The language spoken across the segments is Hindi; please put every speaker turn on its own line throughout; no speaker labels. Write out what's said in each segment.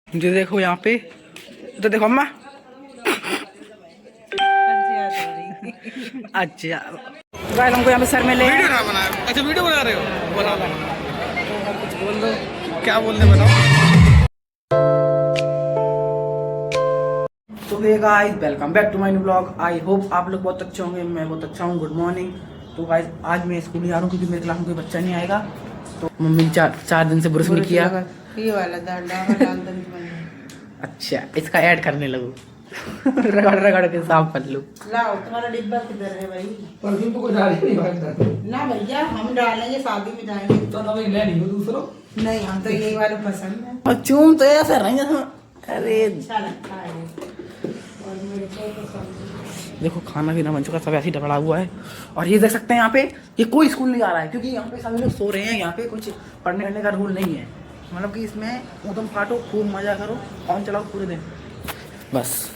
जो देखो यहाँ पे तो देखो अम्मा। अच्छा गाइस हमको यहाँ पे सर मिले।
वीडियो ना बना। अच्छा वीडियो बना रहे हो, बना लो।
कुछ बोल दो।
क्या बोलने बताओ।
तो hey guys welcome back to my new blog. I hope आप लोग बहुत अच्छे होंगे, मैं बहुत अच्छा हूँ। Good morning. तो गाइस आज मैं स्कूल जा रहा हूँ क्योंकि मेरे क्लास में कोई बच्चा नहीं आएगा। तो मम्मी ने चार दिन से ब्रश नहीं किया।
ये वाला दाल
अच्छा इसका ऐड करने लगूँ। रगड़ रगड़ के साफ कर लूँ।
लाओ तुम्हारा डिब्बा किधर है भाई?
परफ्यूम तो कोई डाल ही नहीं भाई।
ना भैया हम डालेंगे, शादी में जाएंगे
तो ना ले नहीं हो दूसरों।
नहीं, हम तो यही वाले पसंद है।
और चूम तो ऐसा नहीं है। अरे
अच्छा लगता है और मेरे को पसंद
देखो खाना पीना बन चुका, सब ऐसे ही टकरा हुआ है। और ये देख सकते हैं यहाँ पे ये कोई स्कूल नहीं आ रहा है क्योंकि यहाँ पे सभी लोग सो रहे हैं। यहाँ पे कुछ पढ़ने वढ़ने का रूल नहीं है। मतलब कि इसमें ऊधम फाटो, खूब मजा करो, फोन चलाओ पूरे दिन बस।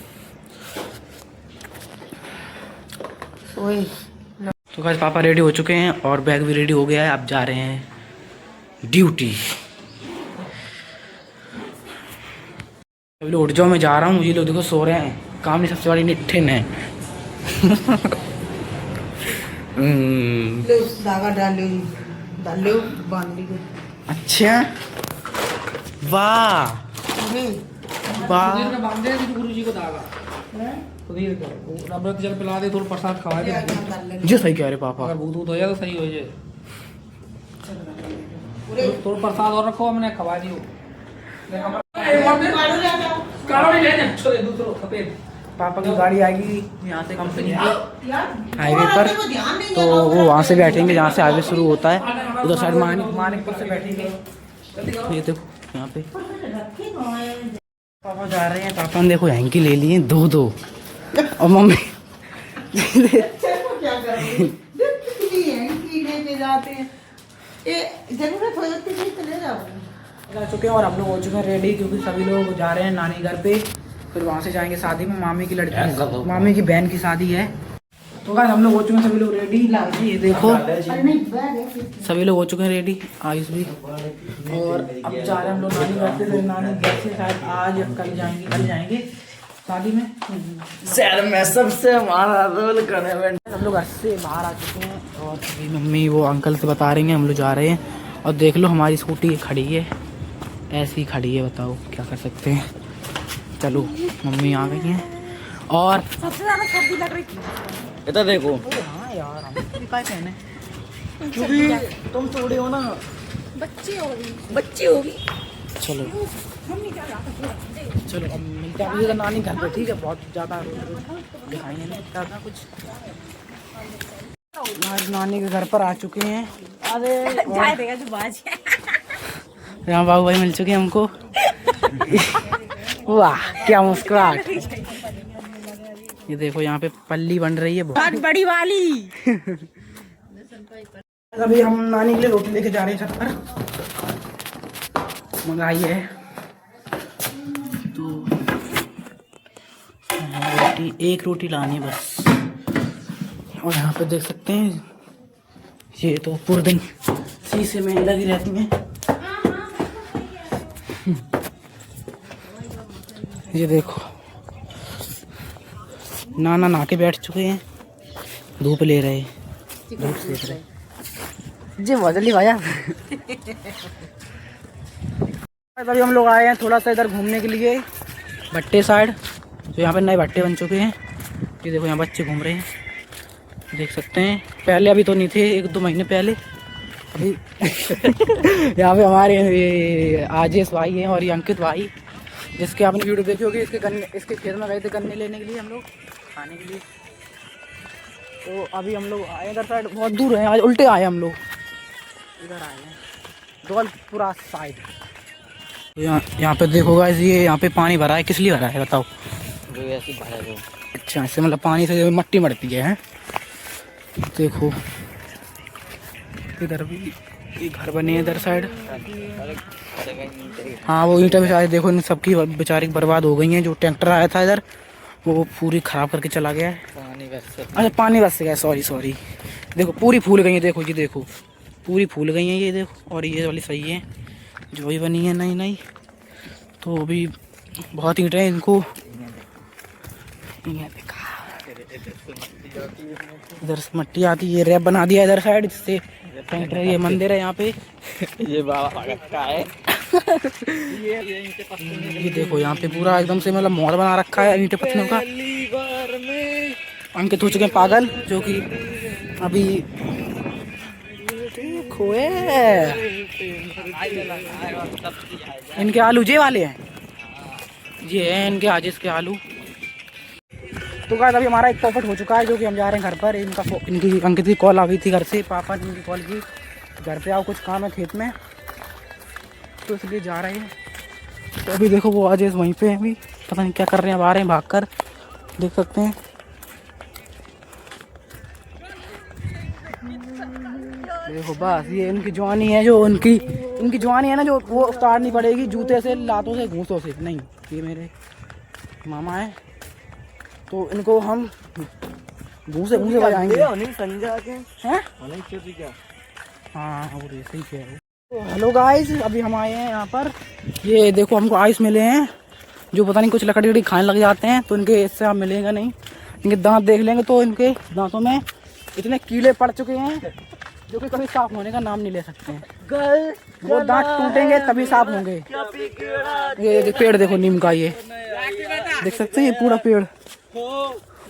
ओए
तो गाइस पापा रेडी हो चुके हैं और बैग भी रेडी हो गया है। अब जा रहे हैं ड्यूटी। अभी लोग उठ जाओ, मैं जा रहा हूँ। ये लोग देखो सो रहे हैं। काम नहीं सबसे बड़ी निट्ठिन है।
ले उस धागा डालो बांध ली।
अच्छा वाह वाह।
बांधे गुरु जी को धागा सुधीर को अमृत जल पिला दे, थोड़ा प्रसाद खवा दे।
जो सही कह रहे पापा।
अगर भूत हो जाए तो सही हो जाए। थोड़ा प्रसाद और रखो, हमने खवा दियो।
पापा की गाड़ी आएगी यहाँ से कंपनी की हाईवे पर, तो वो वहाँ से बैठेंगे जहाँ से हाईवे शुरू होता है। उधर साइड मानिकपुर से बैठेंगे। ये देखो यहाँ पे पापा जा रहे हैं। पापा ने देखो हैंकी ले लिए दो और मम्मी जा चुके हैं और हम लोग हो चुके हैं रेडी क्योंकि सभी लोग जा रहे हैं नानी घर पे। फिर वहाँ से जाएंगे शादी में। मामी की लड़की, मामी की बहन की शादी है। तो गाइस हम लोग हो चुके हैं सभी लोग रेडी। ये देखो सभी लोग हो चुके हैं रेडी, आयुष भी। और अब जा रहे हैं हम लोग नानी घर पे। फिर नानी घर से शायद आज कल जाएंगे शादी में। शहर में सबसे हमारा रोल करने में हम लोग घर से बाहर आ चुके हैं। और अभी मम्मी वो अंकल से बता रही हैं हम लोग जा रहे हैं। और देख लो हमारी स्कूटी खड़ी है, ऐसी खड़ी है। बताओ क्या कर सकते हैं। चलो मम्मी आ गई हैं और सबसे ज़्यादा सर्दी लग रही थी। इधर देखो। हाँ यार हम क्या कहने, क्योंकि तुम थोड़े हो ना, बच्ची होगी। चलो चलो अब मिलते हैं नानी घर पे, ठीक है। बहुत ज़्यादा दिखाई नहीं दिखता था कुछ। आज नानी के घर पर आ चुके हैं। अरे यहाँ बाबू भाई मिल चुके हैं हमको। वाह क्या मुस्कुराहट। ये देखो यहाँ पे पल्ली बन रही है बहुत
बड़ी वाली।
अभी हम नानी के लिए रोटी लेके जा रहे हैं छत पर। मंगाई है तो रोटी, एक रोटी लानी है बस। और यहाँ पे देख सकते हैं ये तो पूरे दिन शीशे में लगी रहती हैं। ये देखो नाना नहा के बैठ चुके हैं, धूप ले रहे, धूप सेक रहे। जी बदली भैया। अभी हम लोग आए हैं थोड़ा सा इधर घूमने के लिए भट्टे साइड। तो यहाँ पे नए भट्टे बन चुके हैं। ये देखो यहाँ बच्चे घूम रहे हैं, देख सकते हैं। पहले अभी तो नहीं थे, 1-2 महीने पहले। अभी यहाँ पे हमारे आजेश भाई हैं और ये अंकित भाई, जिसके आपने वीडियो देखी होगी। इसके खेत में गए थे गन्ने लेने के लिए हम लोग, खाने के लिए। तो अभी हम लोग आए इधर साइड, बहुत दूर है। आज उल्टे आए हम लोग, इधर आए हैं दौलतपुरा साइड। तो यहाँ पे देखो गाइस, ये यहाँ पे पानी भरा है। किस लिए भरा है बताओ? जो ऐसे भरा है। अच्छा ऐसे मतलब पानी से मट्टी मरती है। देखो इधर भी ये घर बने हैं इधर साइड। हाँ वो ईंटा भी देखो इन सबकी बेचारी बर्बाद हो गई हैं। जो ट्रैक्टर आया था इधर वो पूरी खराब करके चला गया है। अच्छा पानी बस से गया, सॉरी। देखो पूरी फूल गई है। देखो ये देखो पूरी फूल गई हैं ये देखो। और ये वाली सही है जो भी बनी है नई। तो अभी बहुत ईंट है इनको। इधर से मट्टी आती है, रैप बना दिया इधर साइड जिससे पेंट रही है। मंदिर है यहाँ पे।
ये बाबा भगत का है।
ये देखो यहाँ पे पूरा एकदम से मतलब मॉल बना रखा है ईंटे पत्थरों का। अंकित हो चुके हैं पागल, जो कि अभी खोए इनके आलू जे वाले हैं, ये हैं इनके आजिश के आलू। तो गाइस अभी हमारा एक प्रॉफिट हो चुका है, जो कि हम जा रहे हैं घर पर। इनकी अंकित की कॉल आ गई थी घर से, पापा ने इनकी कॉल की घर पे आओ कुछ काम है खेत में, तो इसलिए जा रहे हैं। तो अभी देखो वो आजिश वहीं पे है, अभी पता नहीं क्या कर रहे हैं, अब आ रहे हैं भाग कर, देख सकते हैं। देखो बस ये इनकी जवानी है, जो इनकी जवानी है ना, जो वो उतारनी पड़ेगी जूते से, लातों से, घूंसों से नहीं। ये मेरे मामा है, तो इनको हम घूंसे बजाएंगे। हैं? हाँ वो सही कह रहे हो। तो हेलो गाइस, अभी हम आए हैं यहाँ पर। ये देखो हमको आइस मिले हैं, जो पता नहीं कुछ लकड़ी खाने लग जाते हैं, तो इनके इससे आप मिलेगा नहीं। इनके दांत देख लेंगे तो इनके दांतों में इतने कीड़े पड़ चुके हैं, जो कि कभी साफ होने का नाम नहीं ले सकते हैं। वो दांत टूटेंगे तभी साफ होंगे। ये पेड़ देखो नीम का, ये देख सकते हैं, ये पूरा पेड़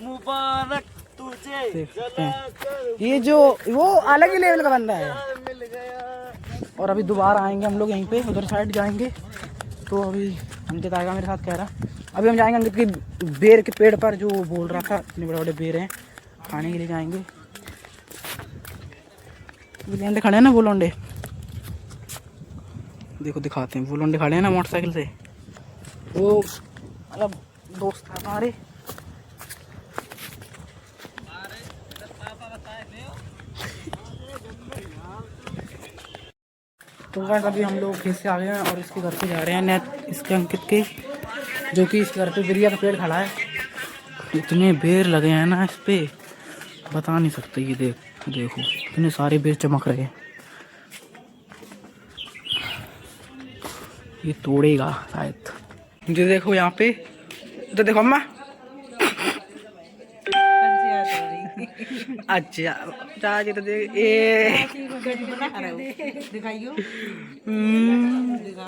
मुबारक तुझे।
देख सकते हैं, ये जो वो अलग ही लेवल का बंदा है। और अभी दोबारा आएंगे हम लोग यहीं पे, उधर साइड जाएंगे। तो अभी अंकित आएगा मेरे साथ, कह रहा। अभी हम जाएंगे अंकित की बेर के पेड़ पर, जो बोल रहा था इतने बड़े बड़े बेर हैं, खाने के लिए जाएंगे। लोंडे खड़े हैं ना, वो लोंडे देखो दिखाते हैं, वो लोंडे खड़े हैं ना मोटरसाइकिल से, वो मतलब दोस्त था हमारे। तो गाइस अभी हम लोग खेत से आ गए हैं और इसके घर पे जा रहे हैं, नेट इसके अंकित के, जो कि इस घर पे बिरिया का पेड़ खड़ा है। इतने बेर लगे हैं ना इस पे, बता नहीं सकते। ये देखो इतने सारे बेर चमक रहे हैं। ये तोड़ेगा शायद। ये देखो यहाँ पे, तो देखो अम्मा। अच्छा चाची तो देख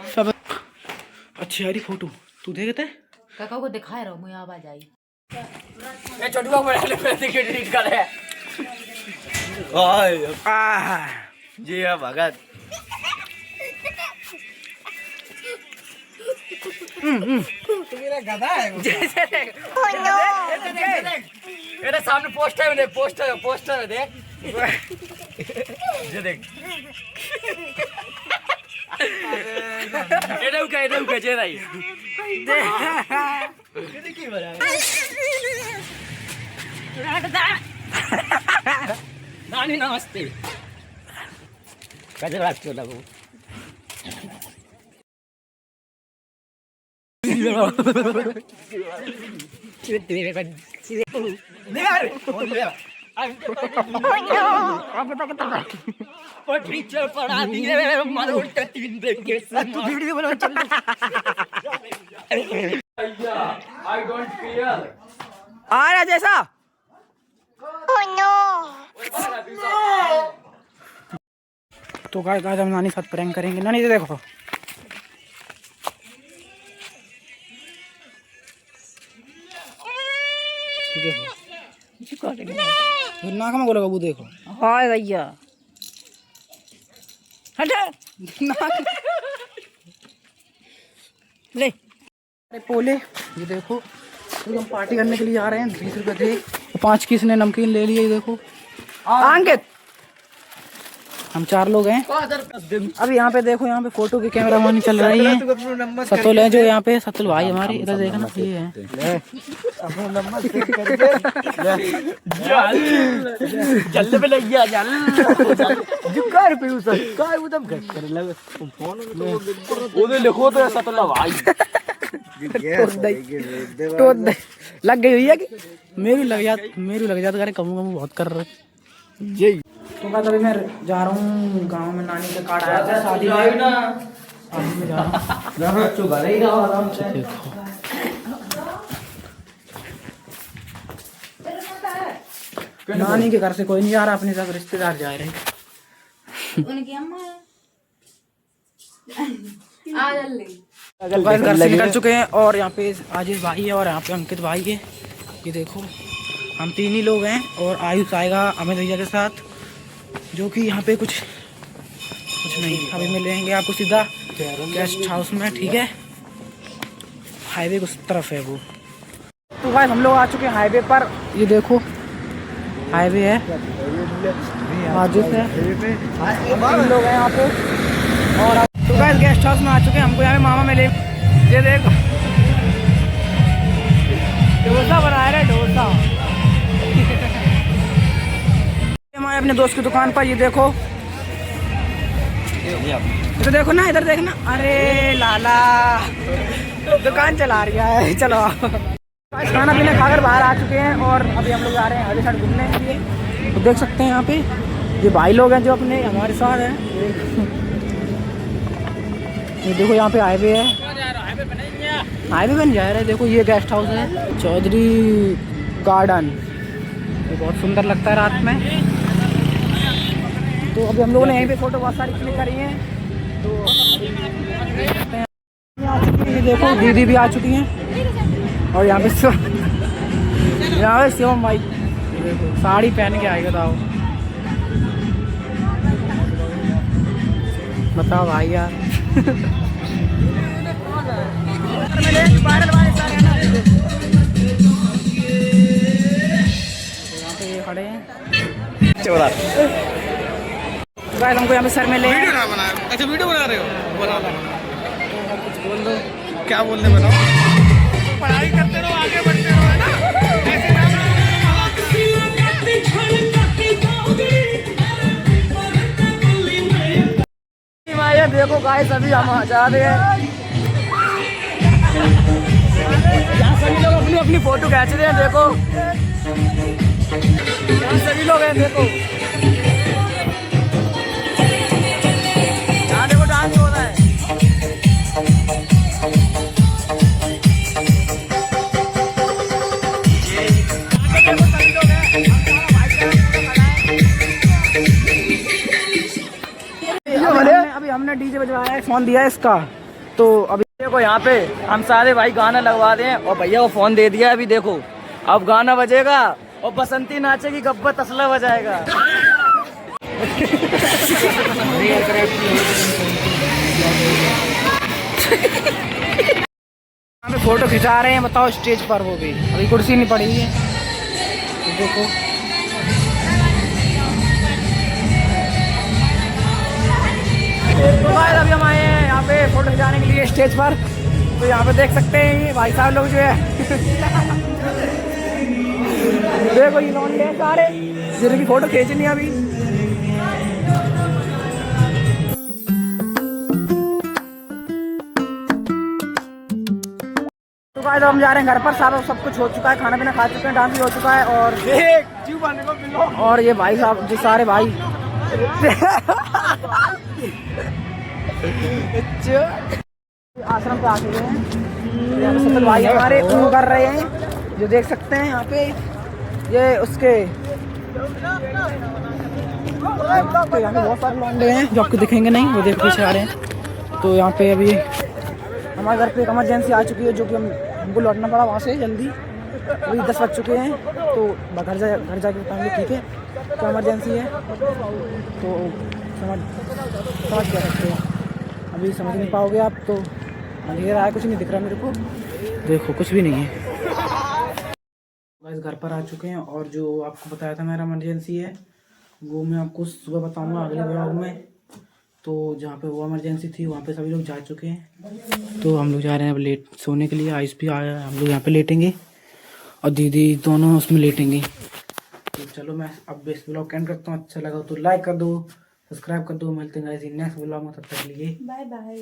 सब अच्छी आ रही फोटो, तू देखते
काका को दिखाए रहो, मुझे आवाज आई।
ये छोटू को बड़ा ले के ट्रीट कर है। ओए जी है भगत। मेरा गधा है वो। जैसे देख, मेरे सामने पोस्टर में देख, पोस्टर में देख, ये देख। এটা উকে যে নাই কি বলে নানি নমস্তে কাজে রাখছো লাগো टीचर पढ़ा दिए मारो उल्टा 3 देख के तू वीडियो बना चल आई डोंट केयर आ रहा जैसा ओह नो।
तो गाइस हम नानी साथ प्रैंक करेंगे। नानी ये देखो, नाक में बोलेगा वो देखो।
हाय भैया हटा ले।
अरे पोले ये देखो, तो हम पार्टी करने के लिए जा रहे हैं। 20 रुपए थे, 5 की इसने नमकीन ले लिए। देखो अंकित, हम 4 लोग हैं। अभी यहाँ पे देखो, यहाँ पे फोटो की कैमरामैन चल रही है। सतुल है जो यहाँ पे, सतुल भाई हमारे। इधर देखना ये है
जल्दी पे लग गया जल जुकार पे उस काय वो दम कर लगे फोन ओदे लिखो तो सतला भाई
तो लग गई हुई है कि मेरी लग जात करे कमू बहुत कर रहे जी। तो मैं अभी मैं जा रहा हूँ गांव में, नानी का कार्ड आया था शादी में, शादी में जा रहा हूँ। देखो नानी के घर से कोई नहीं आ रहा, अपने सब रिश्तेदार जा रहे हैं।
उनकी अम्मा है आ जल्दी।
तो गाइस घर से निकल चुके हैं और यहाँ पे आजीज भाई है और यहाँ पे अंकित भाई है। ये देखो हम 3 ही लोग हैं और आयुष आएगा अमित भैया के साथ, जो कि यहाँ पे कुछ नहीं, अभी मिलेंगे आपको सीधा गेस्ट हाउस में, ठीक है। हाईवे उस तरफ है वो। तो गाइस हम लोग आ चुके हैं हाईवे पर, ये देखो हाईवे है, आजीज है, 3 लोग हैं यहाँ पे। और तो गाइस गेस्ट हाउस में आ चुके हैं, हमको यहाँ पे मामा मिले। ये देखो डोसा बना रहे, डोसा। हमारे अपने दोस्त की दुकान पर, ये देखो, तो देखो ना, इधर देखना। अरे लाला दुकान चला रही है। चलो खाना पीना खाकर बाहर आ चुके हैं और अभी हम लोग आ रहे हैं हरी साइड घूमने के लिए। तो देख सकते हैं यहाँ पे ये भाई लोग हैं जो अपने हमारे साथ हैं। ये देखो यहाँ पे हाईवे है, हाईवे बन जा रहा है। देखो ये गेस्ट हाउस है चौधरी गार्डन, ये बहुत सुंदर लगता है रात में। तो अभी हम लोगों ने यहीं पे फोटो बहुत सारी क्लिक करी हैं। तो ये देखो दीदी भी आ चुकी हैं और यहाँ पे शिवम भाई देखो साड़ी पहन के आएगा। बताओ भाई यार। यहाँ पे ये खड़े हैं गाइस, हमको यहाँ पे सर मिले। वीडियो ना बना, अच्छा वीडियो बना रहे हो, बना लो। कुछ बोल दो, क्या बोलने बताओ। पढ़ाई करते रहो, आगे बढ़ते रहो, है ना। देखो गाइस अभी हम जा रहे हैं, सभी लोग अपनी अपनी फोटो खींच रहे हैं। देखो सभी लोग हैं, देखो यहाँ देखो डांस हो रहा है। अभी हमने डीजे बजवाया है, फोन दिया है इसका। तो अभी देखो यहाँ पे हम सारे भाई गाना लगवा दें और भैया को फोन दे दिया। अभी देखो अब गाना बजेगा और बसंती नाचेगी, गब्बर तसला बजाएगा। हमें फोटो खिंचा रहे हैं, बताओ स्टेज पर। वो भी अभी कुर्सी नहीं पड़ी है, देखो तो गाइस अभी हम आए हैं यहाँ पे फोटो खिंचाने के लिए स्टेज पर। तो यहाँ पे देख सकते हैं ये भाई साहब लोग जो है देखो ये लौंडे हैं सारे जिनकी फोटो खींचनी है अभी। तो गाइस हम जा रहे हैं घर पर, सारा सब कुछ हो चुका है, खाना पीना खा चुके हैं, डांस भी हो चुका है। और ये भाई साहब जो सारे भाई आश्रम पे आ चुके हैं। यहाँ पे सफल भाई हमारे वो कर रहे हैं, जो देख सकते हैं यहाँ पे। ये उसके तो यहाँ पे बहुत सारे लौंडे हैं जो आपको दिखेंगे नहीं, वो देख पीछे आ रहे हैं। तो यहाँ पे अभी हमारे घर पे एक इमरजेंसी आ चुकी है, जो कि हमको लौटना पड़ा वहाँ से जल्दी। अभी 10 बज चुके हैं, तो घर जाके बताएंगे, ठीक है क्या इमरजेंसी है। तो समझ क्या सकते हो, अभी समझ नहीं पाओगे आप। तो अंधेरा है, कुछ नहीं दिख रहा मेरे को, देखो कुछ भी नहीं है। गाइस घर पर आ चुके हैं और जो आपको बताया था मेरा इमरजेंसी है, वो मैं आपको सुबह बताऊंगा अगले ब्लॉग में। तो जहाँ पे वो इमरजेंसी थी वहाँ पे सभी लोग जा चुके हैं। तो हम लोग जा रहे हैं अब लेट सोने के लिए। आयुष भी आया, हम लोग यहाँ पे लेटेंगे और दीदी दोनों उसमें लेटेंगे। तो चलो मैं अब इस ब्लॉग एंड करता हूँ। अच्छा लगा तो लाइक कर दो, सब्सक्राइब कर दो। मिलते हैं गाइस नेक्स्ट ब्लॉग में, तब तक के लिए बाय बाय।